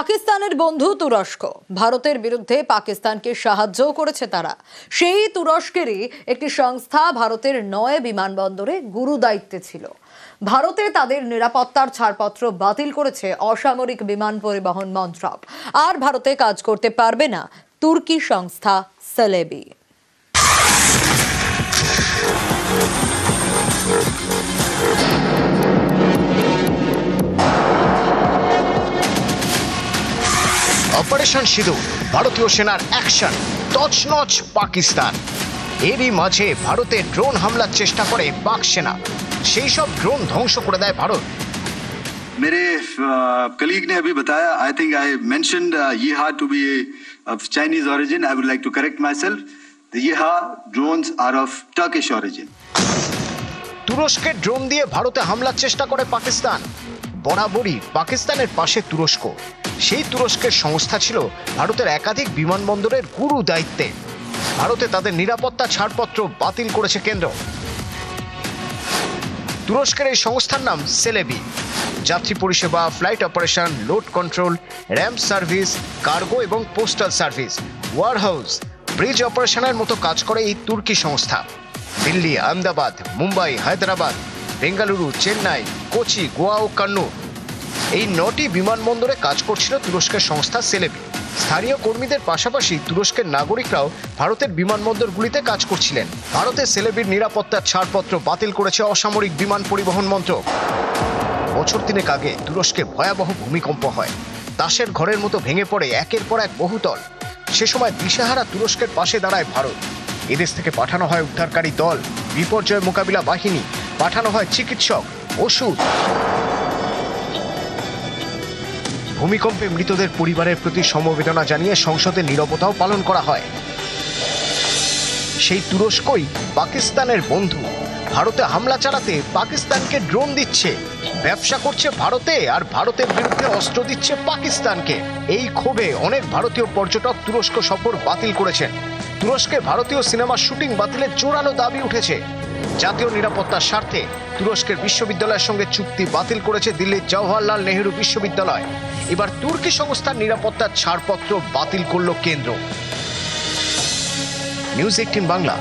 পাকিস্তানের বন্ধু তুরস্ক ভারতের বিরুদ্ধে পাকিস্তানকে সাহায্য করেছে তারা। সেই তুরস্কেরই একটি সংস্থা ভারতের ৯ বিমানবন্দরে গুরু দায়িত্বে ছিল। ভারতে তাদের নিরাপত্তার ছাড়পত্র বাতিল করেছে অসামরিক বিমান পরিবহন মন্ত্রক। আর ভারতে কাজ করতে পারবে না তুর্কি সংস্থা সেলেবি। অপারেশন সিঁদুর, ভারতীয় সেনার অ্যাকশন, তছনছ পাকিস্তান। এরই মাঝে ভারতে ড্রোন হামলার চেষ্টা করে পাক সেনা, সেই সব ড্রোন ধ্বংস করে দেয় ভারত। मेरे कलीग ने अभी बताया, आई थिंक आई मेंशन्ड यीहा to be of Chinese origin. I would like to correct myself. The Yeha drones are of Turkish origin. তুরস্কের ড্রোন দিয়ে ভারতে হামলার চেষ্টা করে পাকিস্তান। বরাবরই পাকিস্তানের পাশে তুরস্ক। সেই তুরস্কের সংস্থা ছিল ভারতের একাধিক বিমানবন্দরের গুরু দায়িত্বে। ভারতে তাদের নিরাপত্তা ছাড়পত্র বাতিল করেছে কেন্দ্র। তুরস্কের এই সংস্থার নাম সেলেবি। যাত্রী পরিষেবা, flight operation, load control, ramp service, cargo এবং পোস্টাল সার্ভিস, ওয়ারহাউস, ব্রিজ অপারেশনের মতো কাজ করে এই তুর্কি সংস্থা। দিল্লি, আহমেদাবাদ, মুম্বাই, হায়দ্রাবাদ, বেঙ্গালুরু, চেন্নাই, কোচি, গোয়া ও কান্নুর, এই 9টি বিমানবন্দরে কাজ করছিল তুরস্কের সংস্থা সেলেবি। স্থানীয় কর্মীদের পাশাপাশি তুরস্কের নাগরিকরাও ভারতের বিমানবন্দরগুলিতে কাজ করছিলেন। ভারতে সেলেবির নিরাপত্তার ছাড়পত্র বাতিল করেছে অসামরিক বিমান পরিবহন মন্ত্রক। বছর 3 আগে তুরস্কে ভয়াবহ ভূমিকম্প হয়। তাসের ঘরের মতো ভেঙে পড়ে একের পর এক বহুতল। সে সময় দিশেহারা তুরস্কের পাশে দাঁড়ায় ভারত। এদেশ থেকে পাঠানো হয় উদ্ধারকারী দল, বিপর্যয় মোকাবিলা বাহিনী, পাঠানো হয় চিকিৎসক, ওষুধ। ভূমিকম্পে মৃতদের পরিবারের প্রতি সমবেদনা জানিয়ে সংসদে নীরবতাও পালন করা হয়। সেই তুরস্কই পাকিস্তানের বন্ধু। ভারতে হামলা চালাতে পাকিস্তানকে ড্রোন দিচ্ছে, ব্যবসা করছে ভারতে, আর ভারতের বিরুদ্ধে অস্ত্র দিচ্ছে পাকিস্তানকে। এই ক্ষোভে অনেক ভারতীয় পর্যটক তুরস্ক সফর বাতিল করেছেন। তুরস্কে ভারতীয় সিনেমার শুটিং বাতিলের জোরালো দাবি উঠেছে। জাতীয় নিরাপত্তার স্বার্থে তুরস্কের বিশ্ববিদ্যালয়ের সঙ্গে চুক্তি বাতিল করেছে দিল্লির জওহরলাল নেহেরু বিশ্ববিদ্যালয়। এবার তুর্কি সংস্থার নিরাপত্তার ছাড়পত্র বাতিল করল কেন্দ্র। নিউজ 18 বাংলা।